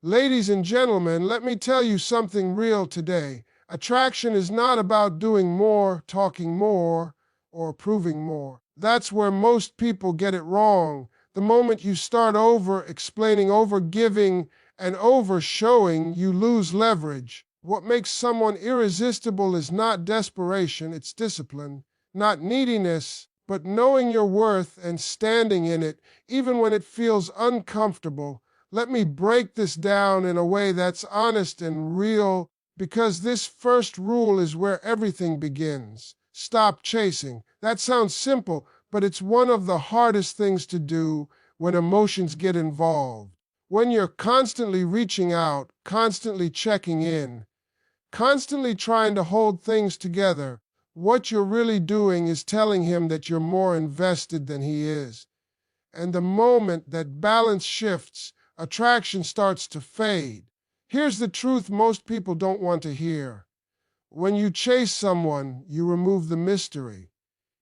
Ladies and gentlemen, let me tell you something real today. Attraction is not about doing more, talking more, or proving more. That's where most people get it wrong. The moment you start over explaining, over giving, and over showing, you lose leverage. What makes someone irresistible is not desperation, it's discipline, not neediness, but knowing your worth and standing in it, even when it feels uncomfortable. Let me break this down in a way that's honest and real, because this first rule is where everything begins. Stop chasing. That sounds simple, but it's one of the hardest things to do when emotions get involved. When you're constantly reaching out, constantly checking in, constantly trying to hold things together, what you're really doing is telling him that you're more invested than he is. And the moment that balance shifts, attraction starts to fade. Here's the truth most people don't want to hear. When you chase someone, you remove the mystery.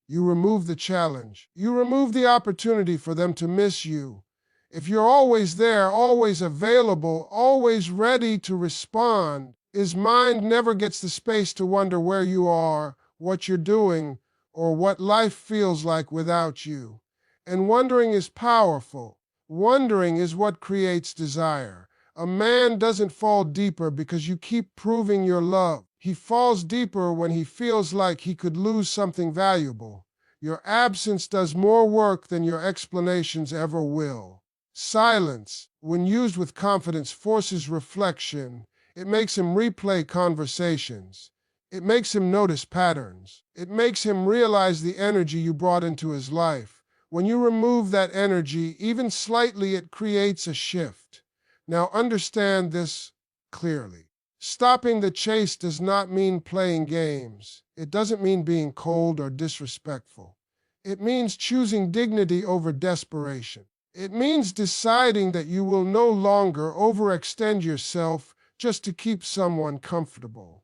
You remove the challenge. You remove the opportunity for them to miss you. If you're always there, always available, always ready to respond, his mind never gets the space to wonder where you are, what you're doing, or what life feels like without you. And wondering is powerful. Wondering is what creates desire. A man doesn't fall deeper because you keep proving your love. He falls deeper when he feels like he could lose something valuable. Your absence does more work than your explanations ever will. Silence, when used with confidence, forces reflection. It makes him replay conversations. It makes him notice patterns. It makes him realize the energy you brought into his life. When you remove that energy, even slightly, it creates a shift. Now understand this clearly. Stopping the chase does not mean playing games. It doesn't mean being cold or disrespectful. It means choosing dignity over desperation. It means deciding that you will no longer overextend yourself just to keep someone comfortable.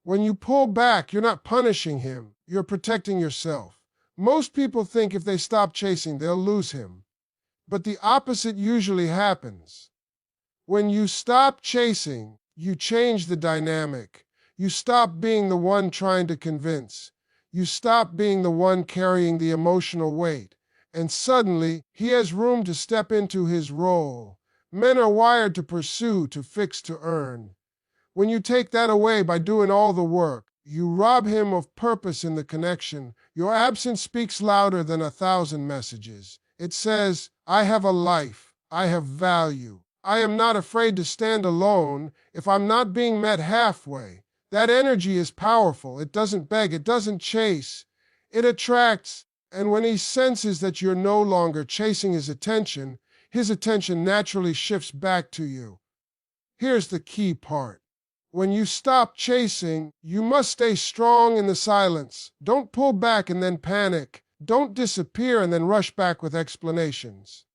When you pull back, you're not punishing him, you're protecting yourself. Most people think if they stop chasing, they'll lose him. But the opposite usually happens. When you stop chasing, you change the dynamic. You stop being the one trying to convince. You stop being the one carrying the emotional weight. And suddenly, he has room to step into his role. Men are wired to pursue, to fix, to earn. When you take that away by doing all the work, you rob him of purpose in the connection. Your absence speaks louder than 1,000 messages. It says, I have a life. I have value. I am not afraid to stand alone if I'm not being met halfway. That energy is powerful. It doesn't beg. It doesn't chase. It attracts. And when he senses that you're no longer chasing his attention naturally shifts back to you. Here's the key part. When you stop chasing, you must stay strong in the silence. Don't pull back and then panic. Don't disappear and then rush back with explanations.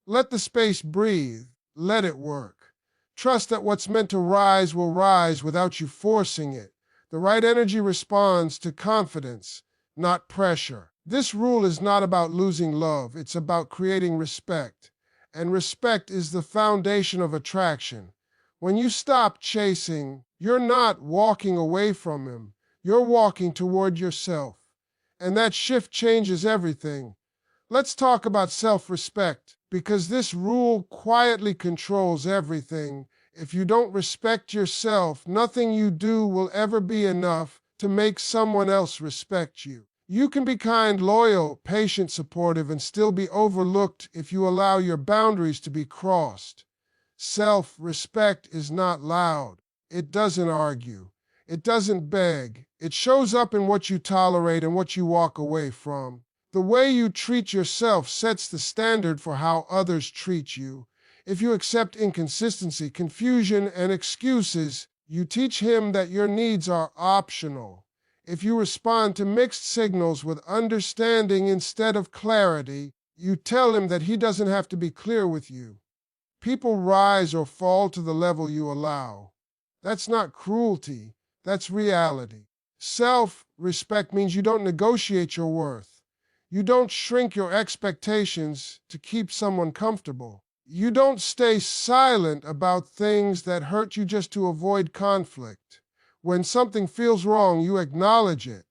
Let the space breathe. Let it work. Trust that what's meant to rise will rise without you forcing it. The right energy responds to confidence, not pressure. This rule is not about losing love. It's about creating respect. And respect is the foundation of attraction. When you stop chasing, you're not walking away from him. You're walking toward yourself. And that shift changes everything. Let's talk about self-respect, because this rule quietly controls everything. If you don't respect yourself, nothing you do will ever be enough to make someone else respect you. You can be kind, loyal, patient, supportive, and still be overlooked if you allow your boundaries to be crossed. Self-respect is not loud. It doesn't argue. It doesn't beg. It shows up in what you tolerate and what you walk away from. The way you treat yourself sets the standard for how others treat you. If you accept inconsistency, confusion, and excuses, you teach him that your needs are optional. If you respond to mixed signals with understanding instead of clarity, you tell him that he doesn't have to be clear with you. People rise or fall to the level you allow. That's not cruelty, that's reality. Self-respect means you don't negotiate your worth. You don't shrink your expectations to keep someone comfortable. You don't stay silent about things that hurt you just to avoid conflict. When something feels wrong, you acknowledge it.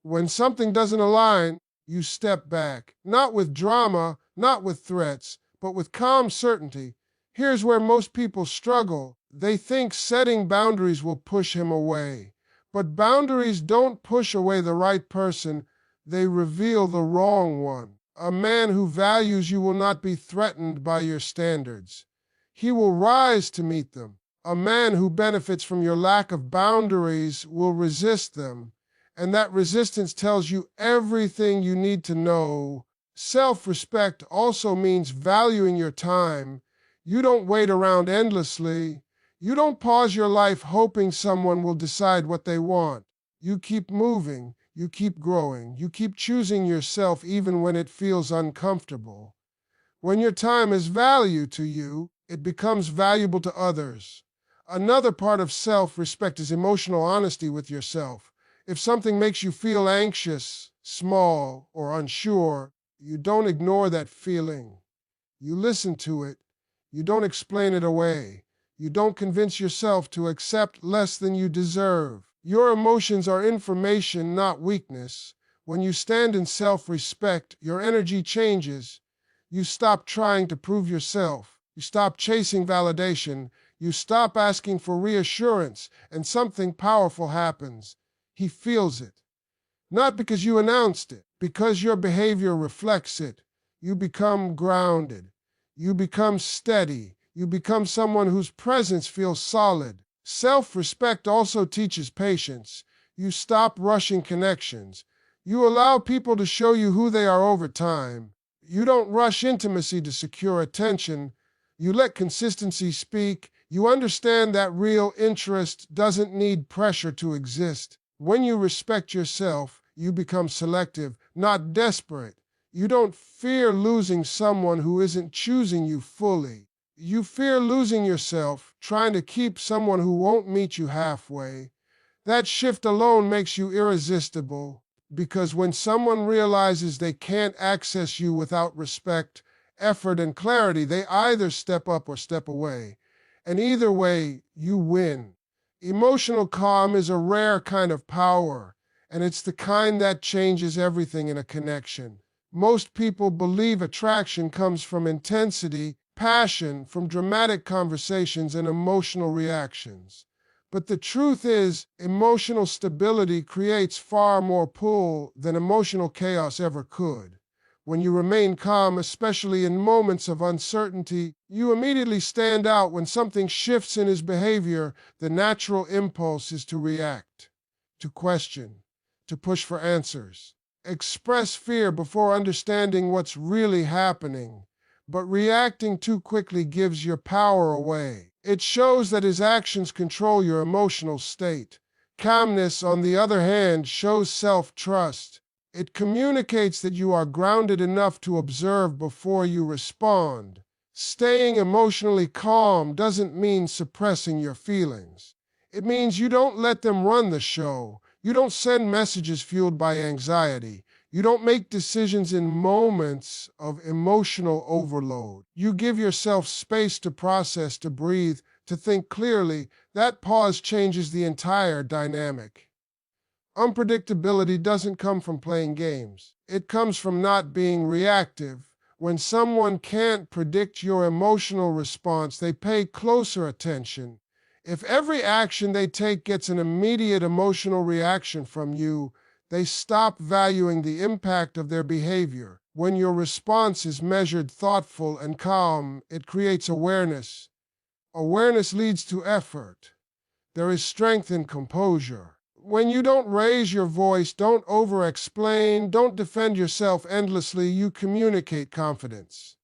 When something doesn't align, you step back. Not with drama, not with threats, but with calm certainty. Here's where most people struggle. They think setting boundaries will push him away. But boundaries don't push away the right person, they reveal the wrong one. A man who values you will not be threatened by your standards. He will rise to meet them. A man who benefits from your lack of boundaries will resist them. And that resistance tells you everything you need to know. Self-respect also means valuing your time. You don't wait around endlessly. You don't pause your life hoping someone will decide what they want. You keep moving. You keep growing. You keep choosing yourself even when it feels uncomfortable. When your time is value to you, it becomes valuable to others. Another part of self-respect is emotional honesty with yourself. If something makes you feel anxious, small, or unsure, you don't ignore that feeling. You listen to it. You don't explain it away. You don't convince yourself to accept less than you deserve. Your emotions are information, not weakness. When you stand in self-respect, your energy changes. You stop trying to prove yourself. You stop chasing validation. You stop asking for reassurance, and something powerful happens. He feels it. Not because you announced it, because your behavior reflects it. You become grounded. You become steady. You become someone whose presence feels solid. Self-respect also teaches patience. You stop rushing connections. You allow people to show you who they are over time. You don't rush intimacy to secure attention. You let consistency speak. You understand that real interest doesn't need pressure to exist. When you respect yourself, you become selective, not desperate. You don't fear losing someone who isn't choosing you fully. You fear losing yourself, trying to keep someone who won't meet you halfway. That shift alone makes you irresistible, because when someone realizes they can't access you without respect, effort, and clarity, they either step up or step away. And either way, you win. Emotional calm is a rare kind of power, and it's the kind that changes everything in a connection. Most people believe attraction comes from intensity, passion, from dramatic conversations and emotional reactions. But the truth is, emotional stability creates far more pull than emotional chaos ever could. When you remain calm, especially in moments of uncertainty, you immediately stand out. When something shifts in his behavior, the natural impulse is to react, to question, to push for answers. Express fear before understanding what's really happening. But reacting too quickly gives your power away. It shows that his actions control your emotional state. Calmness, on the other hand, shows self-trust. It communicates that you are grounded enough to observe before you respond. Staying emotionally calm doesn't mean suppressing your feelings. It means you don't let them run the show. You don't send messages fueled by anxiety. You don't make decisions in moments of emotional overload. You give yourself space to process, to breathe, to think clearly. That pause changes the entire dynamic. Unpredictability doesn't come from playing games. It comes from not being reactive. When someone can't predict your emotional response, they pay closer attention. If every action they take gets an immediate emotional reaction from you, they stop valuing the impact of their behavior. When your response is measured, thoughtful, and calm, it creates awareness. Awareness leads to effort. There is strength in composure. When you don't raise your voice, don't over-explain, don't defend yourself endlessly, you communicate confidence.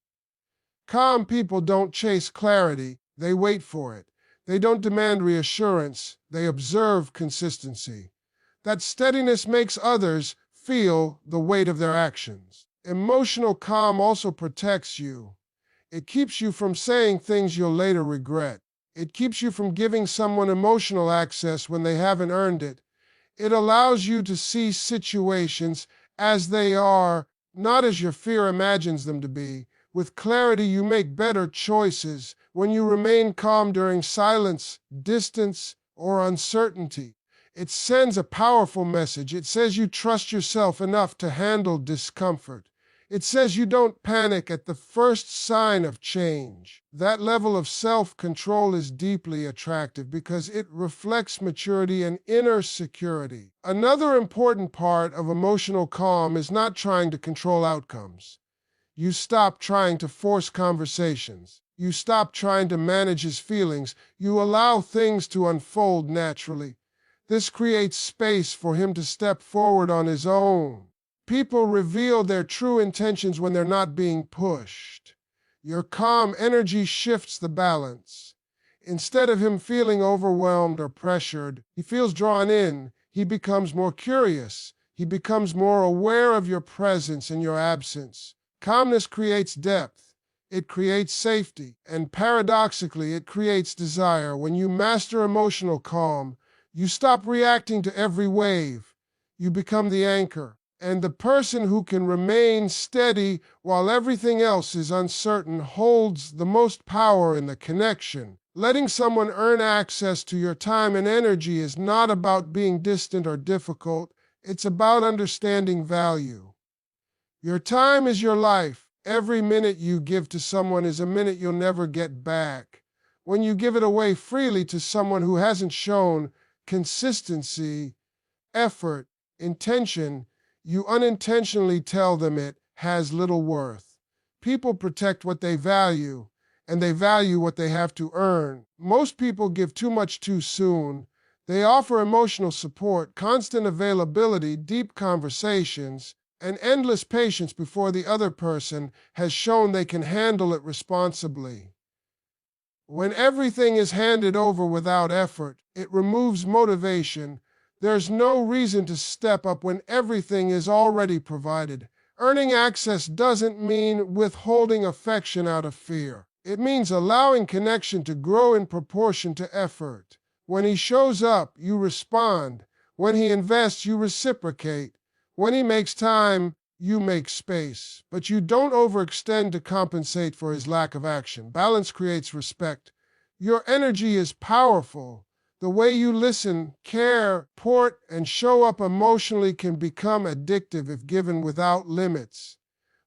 Calm people don't chase clarity, they wait for it. They don't demand reassurance, they observe consistency. That steadiness makes others feel the weight of their actions. Emotional calm also protects you. It keeps you from saying things you'll later regret. It keeps you from giving someone emotional access when they haven't earned it. It allows you to see situations as they are, not as your fear imagines them to be. With clarity, you make better choices. When you remain calm during silence, distance, or uncertainty, it sends a powerful message. It says you trust yourself enough to handle discomfort. It says you don't panic at the first sign of change. That level of self-control is deeply attractive because it reflects maturity and inner security. Another important part of emotional calm is not trying to control outcomes. You stop trying to force conversations. You stop trying to manage his feelings. You allow things to unfold naturally. This creates space for him to step forward on his own. People reveal their true intentions when they're not being pushed. Your calm energy shifts the balance. Instead of him feeling overwhelmed or pressured, he feels drawn in. He becomes more curious. He becomes more aware of your presence and your absence. Calmness creates depth. It creates safety. And paradoxically, it creates desire. When you master emotional calm, you stop reacting to every wave. You become the anchor. And the person who can remain steady while everything else is uncertain holds the most power in the connection. Letting someone earn access to your time and energy is not about being distant or difficult. It's about understanding value. Your time is your life. Every minute you give to someone is a minute you'll never get back. When you give it away freely to someone who hasn't shown consistency, effort, intention, you unintentionally tell them it has little worth. People protect what they value, and they value what they have to earn. Most people give too much too soon. They offer emotional support, constant availability, deep conversations, and endless patience before the other person has shown they can handle it responsibly. When everything is handed over without effort, it removes motivation. There's no reason to step up when everything is already provided. Earning access doesn't mean withholding affection out of fear. It means allowing connection to grow in proportion to effort. When he shows up, you respond. When he invests, you reciprocate. When he makes time, you make space. But you don't overextend to compensate for his lack of action. Balance creates respect. Your energy is powerful. The way you listen, care, support, and show up emotionally can become addictive if given without limits.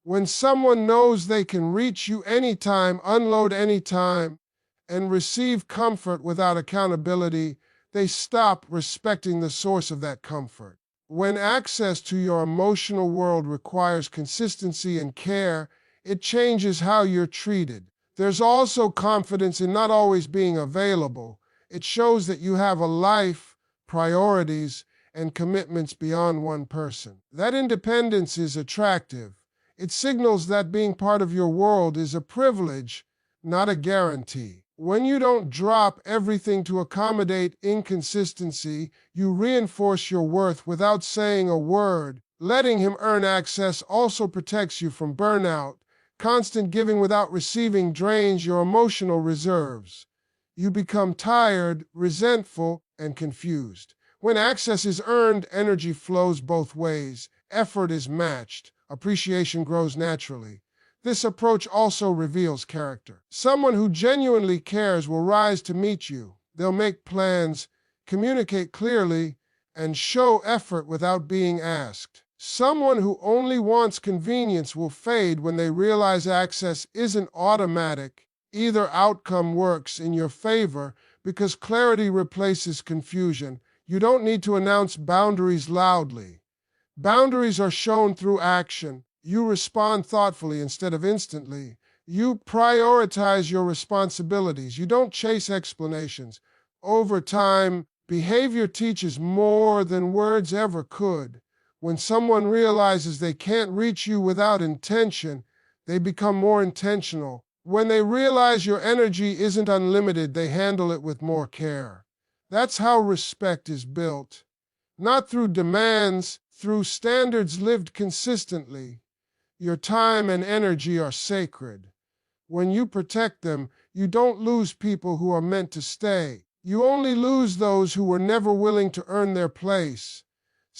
When someone knows they can reach you anytime, unload anytime, and receive comfort without accountability, they stop respecting the source of that comfort. When access to your emotional world requires consistency and care, it changes how you're treated. There's also confidence in not always being available. It shows that you have a life, priorities, and commitments beyond one person. That independence is attractive. It signals that being part of your world is a privilege, not a guarantee. When you don't drop everything to accommodate inconsistency, you reinforce your worth without saying a word. Letting him earn access also protects you from burnout. Constant giving without receiving drains your emotional reserves. You become tired, resentful, and confused. When access is earned, energy flows both ways. Effort is matched. Appreciation grows naturally. This approach also reveals character. Someone who genuinely cares will rise to meet you. They'll make plans, communicate clearly, and show effort without being asked. Someone who only wants convenience will fade when they realize access isn't automatic. Either outcome works in your favor because clarity replaces confusion. You don't need to announce boundaries loudly. Boundaries are shown through action. You respond thoughtfully instead of instantly. You prioritize your responsibilities. You don't chase explanations. Over time, behavior teaches more than words ever could. When someone realizes they can't reach you without intention, they become more intentional. When they realize your energy isn't unlimited, they handle it with more care. That's how respect is built. Not through demands, through standards lived consistently. Your time and energy are sacred. When you protect them, you don't lose people who are meant to stay. You only lose those who were never willing to earn their place.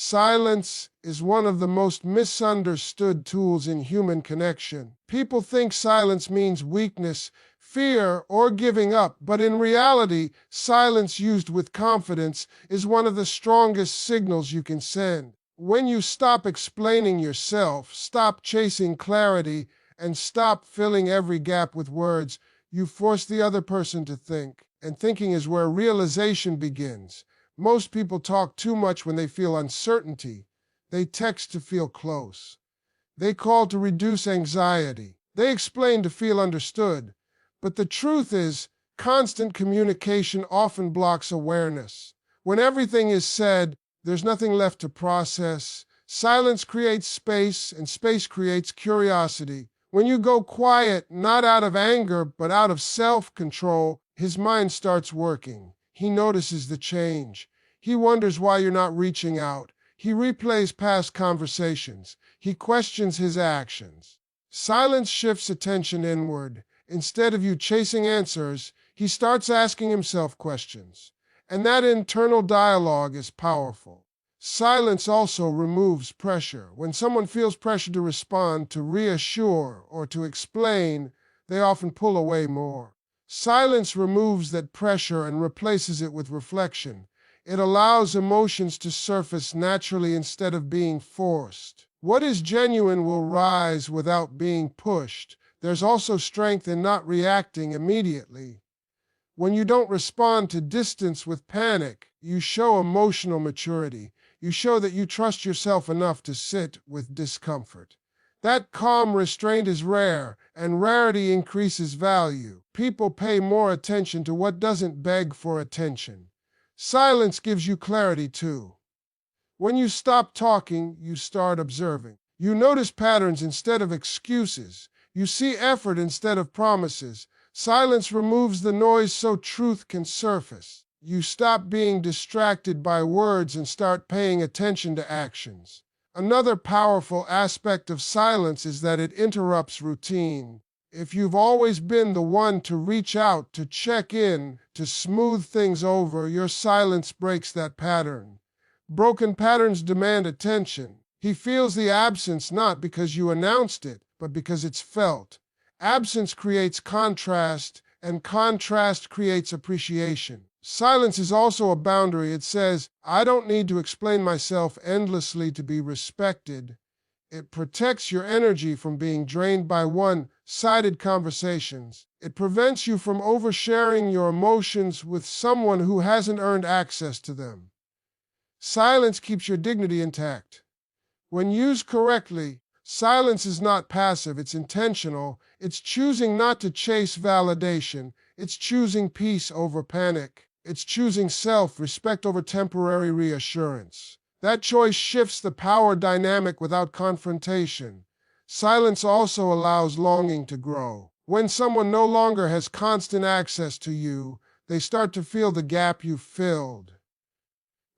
Silence is one of the most misunderstood tools in human connection. People think silence means weakness, fear, or giving up, but in reality, silence used with confidence is one of the strongest signals you can send. When you stop explaining yourself, stop chasing clarity, and stop filling every gap with words, you force the other person to think. And thinking is where realization begins. Most people talk too much when they feel uncertainty. They text to feel close. They call to reduce anxiety. They explain to feel understood. But the truth is, constant communication often blocks awareness. When everything is said, there's nothing left to process. Silence creates space, and space creates curiosity. When you go quiet, not out of anger, but out of self-control, his mind starts working. He notices the change. He wonders why you're not reaching out. He replays past conversations. He questions his actions. Silence shifts attention inward. Instead of you chasing answers, he starts asking himself questions. And that internal dialogue is powerful. Silence also removes pressure. When someone feels pressure to respond, to reassure, or to explain, they often pull away more. Silence removes that pressure and replaces it with reflection. It allows emotions to surface naturally instead of being forced. What is genuine will rise without being pushed. There's also strength in not reacting immediately. When you don't respond to distance with panic, you show emotional maturity. You show that you trust yourself enough to sit with discomfort. That calm restraint is rare, and rarity increases value. People pay more attention to what doesn't beg for attention. Silence gives you clarity too. When you stop talking, you start observing. You notice patterns instead of excuses. You see effort instead of promises. Silence removes the noise so truth can surface. You stop being distracted by words and start paying attention to actions. Another powerful aspect of silence is that it interrupts routine. If you've always been the one to reach out, to check in, to smooth things over, your silence breaks that pattern. Broken patterns demand attention. He feels the absence not because you announced it, but because it's felt. Absence creates contrast, and contrast creates appreciation. Silence is also a boundary. It says, I don't need to explain myself endlessly to be respected. It protects your energy from being drained by one-sided conversations. It prevents you from oversharing your emotions with someone who hasn't earned access to them. Silence keeps your dignity intact. When used correctly, silence is not passive, it's intentional. It's choosing not to chase validation. It's choosing peace over panic. It's choosing self-respect over temporary reassurance. That choice shifts the power dynamic without confrontation. Silence also allows longing to grow. When someone no longer has constant access to you, they start to feel the gap you filled.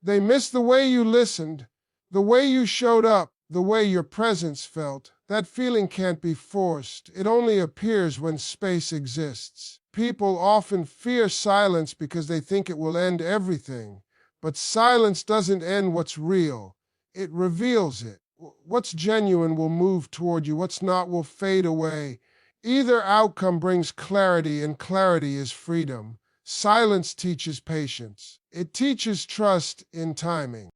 They miss the way you listened, the way you showed up, the way your presence felt. That feeling can't be forced. It only appears when space exists. People often fear silence because they think it will end everything. But silence doesn't end what's real. It reveals it. What's genuine will move toward you. What's not will fade away. Either outcome brings clarity, and clarity is freedom. Silence teaches patience. It teaches trust in timing.